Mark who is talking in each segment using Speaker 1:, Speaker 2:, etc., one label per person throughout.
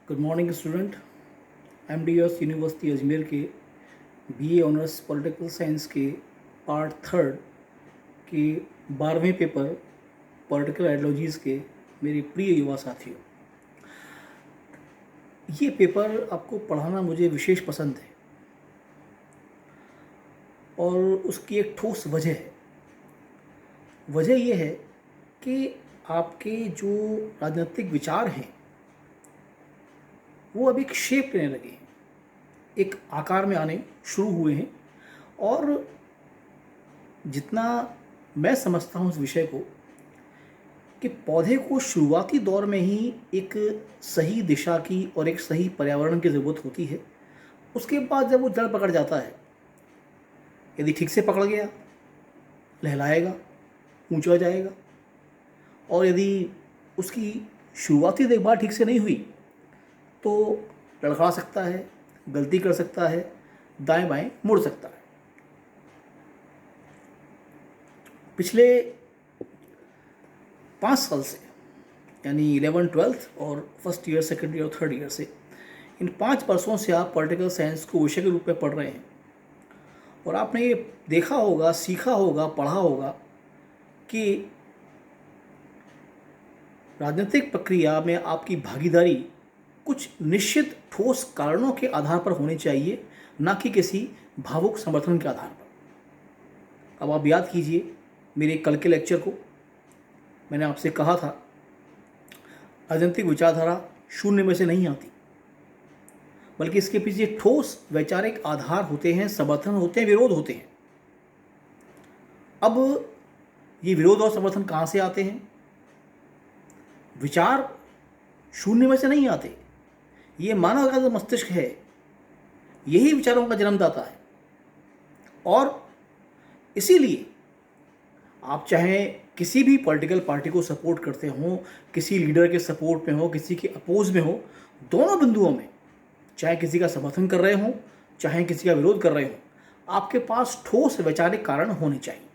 Speaker 1: Good morning student. MDS university Ajmer के BA honours political science के part third के 12वें paper political ideologies के मेरे प्रिय युवा साथियों, ये पेपर आपको पढ़ाना मुझे विशेष पसंद है और उसकी एक ठोस वजह है। वजह ये है कि आपके जो राजनीतिक विचार हैं वो अब एक शेप लेने लगे हैं, एक आकार में आने शुरू हुए हैं। और जितना मैं समझता हूँ इस विषय को कि पौधे को शुरुआती दौर में ही एक सही दिशा की और एक सही पर्यावरण की ज़रूरत होती है। उसके बाद जब वो जड़ पकड़ जाता है, यदि ठीक से पकड़ गया, लहलाएगा, ऊंचा जाएगा। और यदि उसकी शुरुआती देखभाल ठीक से नहीं हुई तो लड़खड़ा सकता है, गलती कर सकता है, दाएं बाएं मुड़ सकता है। पिछले 5 साल से, यानी 11th 12th और फर्स्ट ईयर, सेकेंड ईयर और थर्ड ईयर से, इन 5 वर्षों से आप पॉलिटिकल साइंस को विषय के रूप में पढ़ रहे हैं। और आपने ये देखा होगा, सीखा होगा, पढ़ा होगा कि राजनीतिक प्रक्रिया में आपकी भागीदारी कुछ निश्चित ठोस कारणों के आधार पर होनी चाहिए, ना कि किसी भावुक समर्थन के आधार पर। अब आप याद कीजिए मेरे कल के लेक्चर को। मैंने आपसे कहा था राजनीतिक विचारधारा शून्य में से नहीं आती, बल्कि इसके पीछे ठोस वैचारिक आधार होते हैं, समर्थन होते हैं, विरोध होते हैं। अब ये विरोध और समर्थन कहाँ से आते हैं? विचार शून्य में से नहीं आते। ये मानव का जो मस्तिष्क है, यही विचारों का जन्मदाता है। और इसीलिए आप चाहे किसी भी पॉलिटिकल पार्टी को सपोर्ट करते हो, किसी लीडर के सपोर्ट में हो, किसी के अपोज में हो, दोनों बिंदुओं में चाहे किसी का समर्थन कर रहे हो, चाहे किसी का विरोध कर रहे हो, आपके पास ठोस वैचारिक कारण होने चाहिए।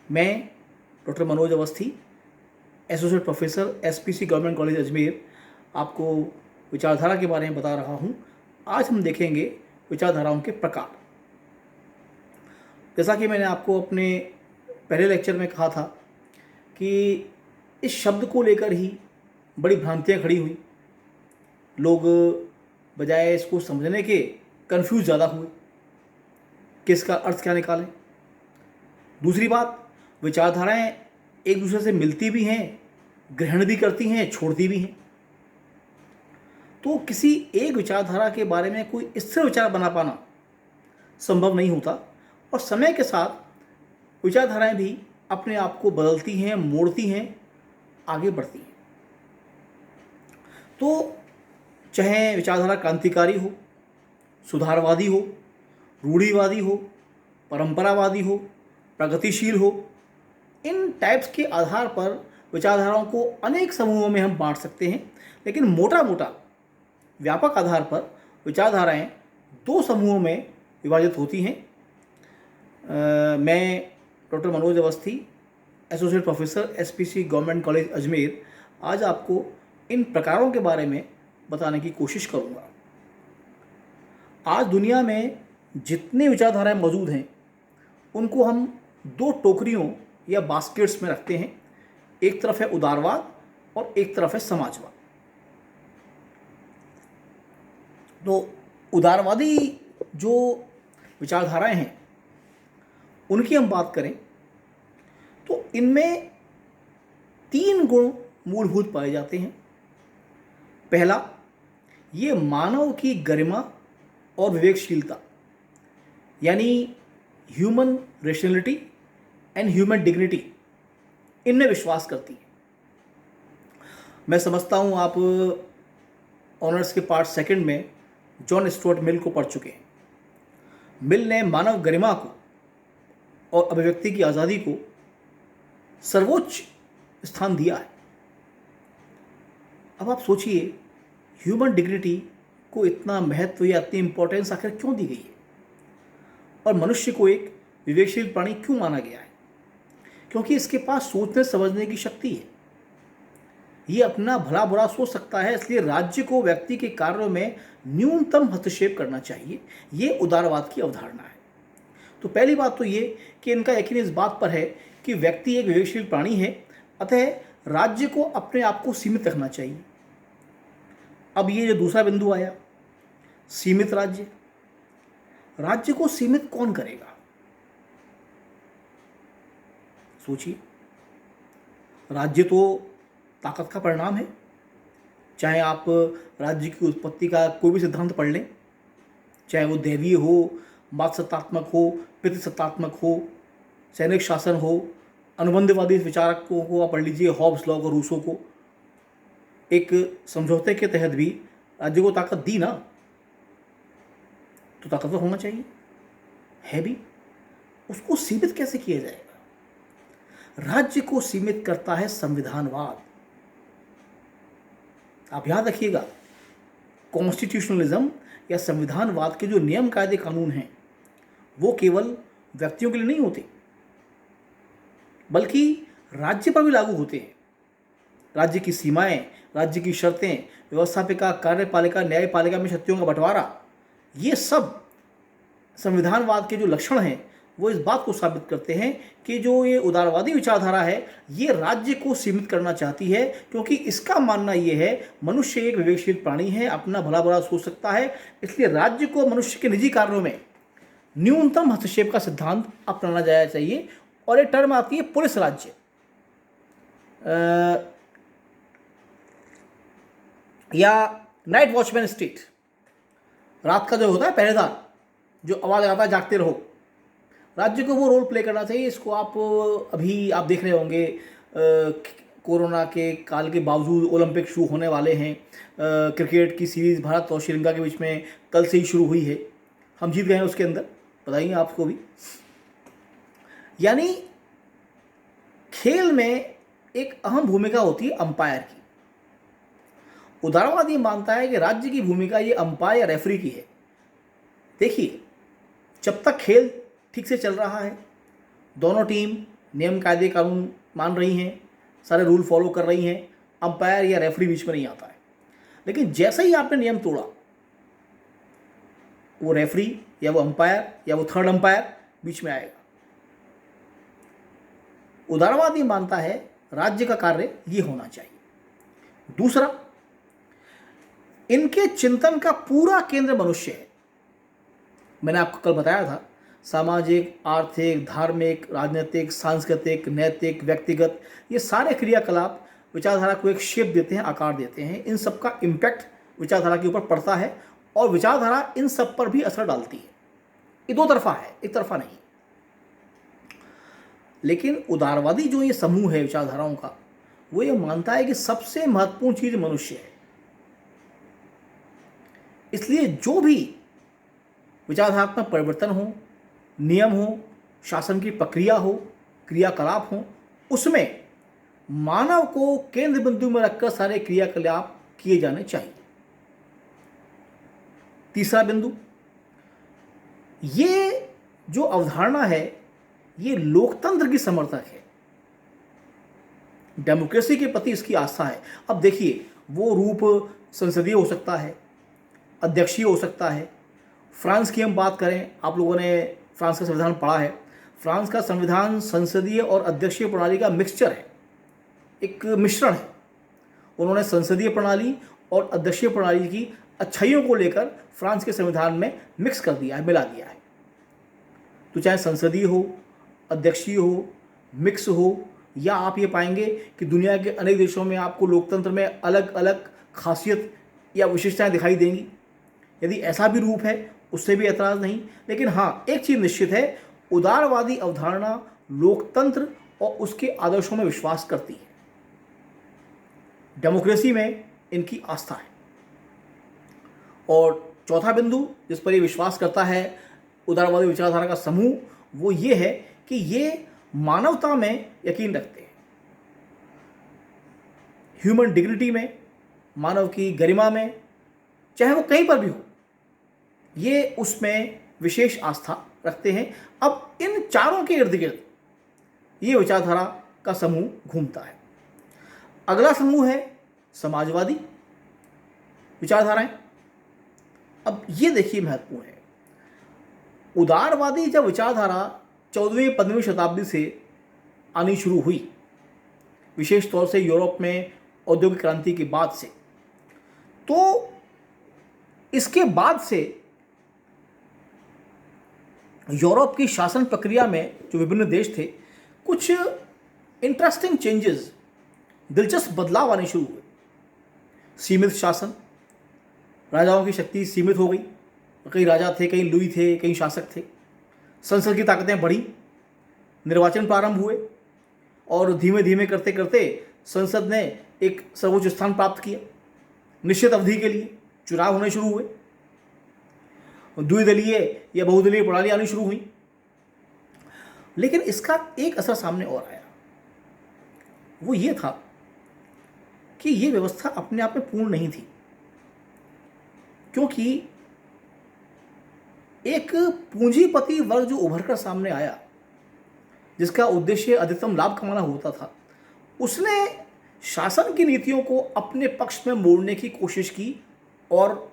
Speaker 1: मैं doctor Manoj Awasthi, associate professor, SPC government college Ajmer, आपको विचारधारा के बारे में बता रहा हूँ। आज हम देखेंगे विचारधाराओं के प्रकार। जैसा कि मैंने आपको अपने पहले लेक्चर में कहा था कि इस शब्द को लेकर ही बड़ी भ्रांतियाँ खड़ी हुई। लोग बजाय इसको समझने के कंफ्यूज ज़्यादा हुए कि इसका अर्थ क्या निकालें। दूसरी बात, विचारधाराएं एक दूसरे से मिलती भी हैं, ग्रहण भी करती हैं, छोड़ती भी हैं। तो किसी एक विचारधारा के बारे में कोई स्थिर विचार बना पाना संभव नहीं होता। और समय के साथ विचारधाराएं भी अपने आप को बदलती हैं, मोड़ती हैं, आगे बढ़ती हैं। तो चाहे विचारधारा क्रांतिकारी हो, सुधारवादी हो, रूढ़िवादी हो, परंपरावादी हो, प्रगतिशील हो, इन टाइप्स के आधार पर विचारधाराओं को अनेक समूहों में हम बांट सकते हैं। लेकिन मोटा मोटा व्यापक आधार पर विचारधाराएं 2 समूहों में विभाजित होती हैं। मैं doctor Manoj Awasthi, associate professor, SPC government college Ajmer, आज आपको इन प्रकारों के बारे में बताने की कोशिश करूँगा। आज दुनिया में जितने विचारधाराएं मौजूद हैं उनको हम 2 टोकरियों या बास्केट्स में रखते हैं। एक तरफ है उदारवाद और एक तरफ है समाजवाद। तो उदारवादी जो विचारधाराएं हैं उनकी हम बात करें तो इनमें 3 गुण मूलभूत पाए जाते हैं। पहला, ये मानव की गरिमा और विवेकशीलता, यानी human rationality and human dignity, इनमें विश्वास करती है। मैं समझता हूँ आप ऑनर्स के पार्ट सेकंड में जॉन स्टुअर्ट मिल को पढ़ चुके हैं। मिल ने मानव गरिमा को और अभिव्यक्ति की आज़ादी को सर्वोच्च स्थान दिया है। अब आप सोचिए, ह्यूमन डिग्निटी को इतना महत्व या इतनी इंपॉर्टेंस आखिर क्यों दी गई है, और मनुष्य को एक विवेकशील प्राणी क्यों माना गया है? क्योंकि इसके पास सोचने समझने की शक्ति है। ये अपना भला बुरा सोच सकता है, इसलिए राज्य को व्यक्ति के कार्यों में न्यूनतम हस्तक्षेप करना चाहिए। ये उदारवाद की अवधारणा है। तो पहली बात तो ये कि इनका यकीन इस बात पर है कि व्यक्ति एक विवेकशील प्राणी है, अतः राज्य को अपने आप को सीमित रखना चाहिए। अब ये जो दूसरा बिंदु आया, सीमित राज्य, राज्य को सीमित कौन करेगा? सोचिए, राज्य तो ताकत का परिणाम है। चाहे आप राज्य की उत्पत्ति का कोई भी सिद्धांत पढ़ लें, चाहे वो दैवीय हो, मातसत्तात्मक हो, पितृसत्तात्मक हो, सैनिक शासन हो, अनुबंधवादी विचारकों को आप पढ़ लीजिए, हॉब्स, लॉक और रूसो को। एक समझौते के तहत भी राज्य को ताकत दी ना, तो ताकतवर होना चाहिए, है भी। उसको सीमित कैसे किया जाएगा? राज्य को सीमित करता है संविधानवाद। आप याद रखिएगा, कॉन्स्टिट्यूशनलिज्म या संविधानवाद के जो नियम कायदे कानून हैं वो केवल व्यक्तियों के लिए नहीं होते, बल्कि राज्य पर भी लागू होते हैं। राज्य की सीमाएं, राज्य की शर्तें, व्यवस्थापिका, कार्यपालिका, न्यायपालिका में शक्तियों का बंटवारा, ये सब संविधानवाद के जो लक्षण हैं वो इस बात को साबित करते हैं कि जो ये उदारवादी विचारधारा है ये राज्य को सीमित करना चाहती है, क्योंकि इसका मानना ये है मनुष्य एक विवेकशील प्राणी है, अपना भला बुरा सोच सकता है, इसलिए राज्य को मनुष्य के निजी कार्यों में न्यूनतम हस्तक्षेप का सिद्धांत अपनाना जाना चाहिए। और एक टर्म आती है पुलिस राज्य, या नाइट वॉचमैन स्टेट। रात का जो होता है पहरेदार, जो आवाज़ लगाता है जागते रहो, राज्य को वो रोल प्ले करना चाहिए। इसको आप अभी आप देख रहे होंगे, कोरोना के काल के बावजूद ओलंपिक शुरू होने वाले हैं। क्रिकेट की सीरीज़ भारत और श्रीलंका के बीच में कल से ही शुरू हुई है, हम जीत गए हैं उसके अंदर, बताइए आपको भी। यानी खेल में एक अहम भूमिका होती है अंपायर की। उदारवाद ये मानता है कि राज्य की भूमिका ये अंपायर या रेफरी की है। देखिए, जब तक खेल ठीक से चल रहा है, दोनों टीम नियम कायदे कानून मान रही हैं, सारे रूल फॉलो कर रही हैं, अंपायर या रेफरी बीच में नहीं आता है। लेकिन जैसे ही आपने नियम तोड़ा, वो रेफरी या वो अंपायर या वो थर्ड अंपायर बीच में आएगा। उदारवाद ये मानता है राज्य का कार्य ये होना चाहिए। दूसरा, इनके चिंतन का पूरा केंद्र मनुष्य है। मैंने आपको कल बताया था, सामाजिक, आर्थिक, धार्मिक, राजनीतिक, सांस्कृतिक, नैतिक, व्यक्तिगत, ये सारे क्रियाकलाप विचारधारा को एक शेप देते हैं, आकार देते हैं। इन सब का इम्पैक्ट विचारधारा के ऊपर पड़ता है और विचारधारा इन सब पर भी असर डालती है। ये दो तरफा है, एक तरफा नहीं। लेकिन उदारवादी जो ये समूह है विचारधाराओं का, वो ये मानता है कि सबसे महत्वपूर्ण चीज मनुष्य है। इसलिए जो भी विचारधात्मक परिवर्तन हो, नियम हो, शासन की प्रक्रिया हो, क्रियाकलाप हो, उसमें मानव को केंद्र बिंदु में रखकर सारे क्रियाकलाप किए जाने चाहिए। तीसरा बिंदु, ये जो अवधारणा है ये लोकतंत्र की समर्थक है, डेमोक्रेसी के प्रति इसकी आस्था है। अब देखिए, वो रूप संसदीय हो सकता है, अध्यक्षीय हो सकता है। फ्रांस की हम बात करें, आप लोगों ने फ्रांस का संविधान पढ़ा है। फ्रांस का संविधान संसदीय और अध्यक्षीय प्रणाली का मिक्सचर है, एक मिश्रण है। उन्होंने संसदीय प्रणाली और अध्यक्षीय प्रणाली की अच्छाइयों को लेकर फ्रांस के संविधान में मिक्स कर दिया है, मिला दिया है। तो चाहे संसदीय हो, अध्यक्षीय हो, मिक्स हो, या आप ये पाएंगे कि दुनिया के अनेक देशों में आपको लोकतंत्र में अलग अलग खासियत या विशेषताएं दिखाई देंगी। यदि ऐसा भी रूप है उससे भी ऐतराज़ नहीं। लेकिन हाँ, एक चीज़ निश्चित है, उदारवादी अवधारणा लोकतंत्र और उसके आदर्शों में विश्वास करती है, डेमोक्रेसी में इनकी आस्था है। और चौथा बिंदु जिस पर ये विश्वास करता है उदारवादी विचारधारा का समूह, वो ये है कि ये मानवता में यकीन रखते हैं, ह्यूमन डिग्निटी में, मानव की गरिमा में, चाहे वो कहीं पर भी हो, ये उसमें विशेष आस्था रखते हैं। अब इन चारों के इर्द गिर्द ये विचारधारा का समूह घूमता है। अगला समूह है समाजवादी विचारधाराएं। अब ये देखिए महत्वपूर्ण है, उदारवादी जब विचारधारा 14वीं-15वीं शताब्दी से आनी शुरू हुई, विशेष तौर से यूरोप में औद्योगिक क्रांति के बाद से, तो इसके बाद से यूरोप की शासन प्रक्रिया में जो विभिन्न देश थे, कुछ इंटरेस्टिंग चेंजेस, दिलचस्प बदलाव आने शुरू हुए। सीमित शासन, राजाओं की शक्ति सीमित हो गई, कई राजा थे, कई लुई थे, कई शासक थे। संसद की ताकतें बढ़ी, निर्वाचन प्रारंभ हुए और धीमे धीमे करते करते संसद ने एक सर्वोच्च स्थान प्राप्त किया। निश्चित अवधि के लिए चुनाव होने शुरू हुए, द्विदलीय या बहुदलीय प्रणाली आनी शुरू हुई। लेकिन इसका एक असर सामने और आया, वो ये था कि ये व्यवस्था अपने आप में पूर्ण नहीं थी, क्योंकि एक पूंजीपति वर्ग जो उभर कर सामने आया, जिसका उद्देश्य अधिकतम लाभ कमाना होता था, उसने शासन की नीतियों को अपने पक्ष में मोड़ने की कोशिश की और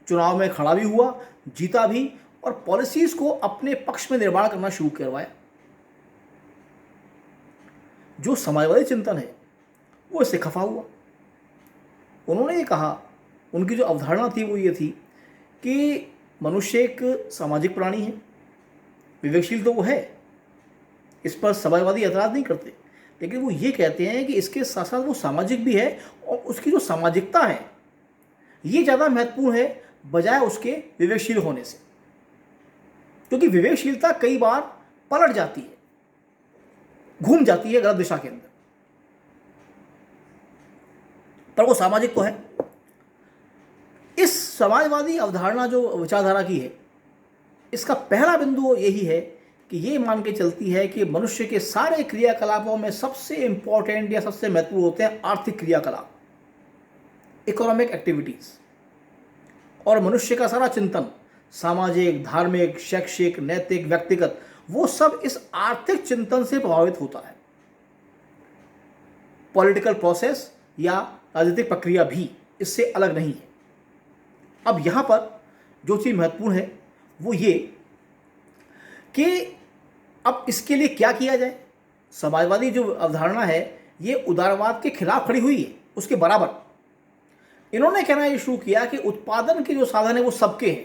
Speaker 1: चुनाव में खड़ा भी हुआ, जीता भी, और पॉलिसीज को अपने पक्ष में निर्माण करना शुरू करवाया। जो समाजवादी चिंतन है वो इससे खफा हुआ। उन्होंने ये कहा, उनकी जो अवधारणा थी वो ये थी कि मनुष्य एक सामाजिक प्राणी है, विवेकशील तो वो है, इस पर समाजवादी एतराज़ नहीं करते, लेकिन वो ये कहते हैं कि इसके साथ साथ वो सामाजिक भी है, और उसकी जो सामाजिकता है ये ज़्यादा महत्वपूर्ण है बजाय उसके विवेकशील होने से, क्योंकि विवेकशीलता कई बार पलट जाती है, घूम जाती है गलत दिशा के अंदर, पर वो सामाजिक तो है। इस समाजवादी अवधारणा जो विचारधारा की है, इसका पहला बिंदु यही है कि ये मान के चलती है कि मनुष्य के सारे क्रियाकलापों में सबसे इंपॉर्टेंट या सबसे महत्वपूर्ण होते हैं आर्थिक क्रियाकलाप, इकोनॉमिक एक्टिविटीज, और मनुष्य का सारा चिंतन, सामाजिक, धार्मिक, शैक्षिक, नैतिक, व्यक्तिगत, वो सब इस आर्थिक चिंतन से प्रभावित होता है। पॉलिटिकल प्रोसेस या राजनीतिक प्रक्रिया भी इससे अलग नहीं है। अब यहाँ पर जो चीज़ महत्वपूर्ण है वो ये कि अब इसके लिए क्या किया जाए। समाजवादी जो अवधारणा है ये उदारवाद के खिलाफ खड़ी हुई है, उसके बराबर। इन्होंने कहना ये शुरू किया कि उत्पादन के जो साधन है वो सबके हैं,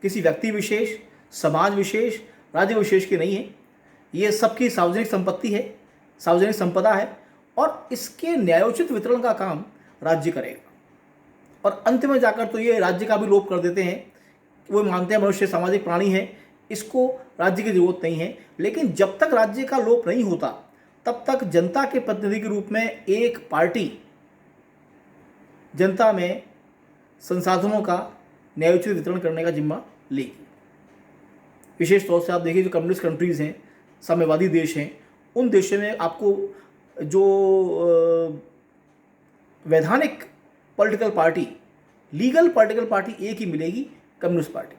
Speaker 1: किसी व्यक्ति विशेष, समाज विशेष, राज्य विशेष के नहीं है, ये सबकी सार्वजनिक संपत्ति है, सार्वजनिक संपदा है, और इसके न्यायोचित वितरण का काम राज्य करेगा। और अंत में जाकर तो ये राज्य का भी लोप कर देते हैं, वो मानते हैं मनुष्य सामाजिक प्राणी है, इसको राज्य की जरूरत नहीं है। लेकिन जब तक राज्य का लोप नहीं होता तब तक जनता के प्रतिनिधि के रूप में एक पार्टी जनता में संसाधनों का न्यायोचित वितरण करने का जिम्मा लेगी। विशेष तौर से आप देखिए जो कम्युनिस्ट कंट्रीज़ हैं, साम्यवादी देश हैं, उन देशों में आपको जो वैधानिक political party, legal political party एक ही मिलेगी, कम्युनिस्ट पार्टी,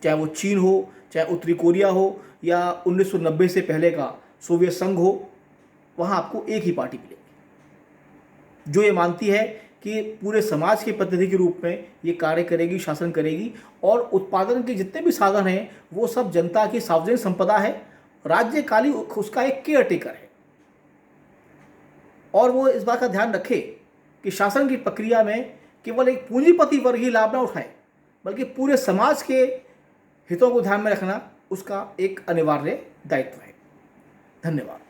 Speaker 1: चाहे वो चीन हो, चाहे उत्तरी कोरिया हो, या 1990 से पहले का सोवियत संघ हो, वहाँ आपको एक ही पार्टी मिलेगी जो ये मानती है कि पूरे समाज के प्रतिनिधि के रूप में ये कार्य करेगी, शासन करेगी, और उत्पादन के जितने भी साधन हैं वो सब जनता की सार्वजनिक संपदा है, राज्य काली उसका एक केयर टेकर है। और वो इस बात का ध्यान रखे कि शासन की प्रक्रिया में केवल एक पूंजीपति वर्ग ही लाभ ना उठाए, बल्कि पूरे समाज के हितों को ध्यान में रखना उसका एक अनिवार्य दायित्व है। धन्यवाद।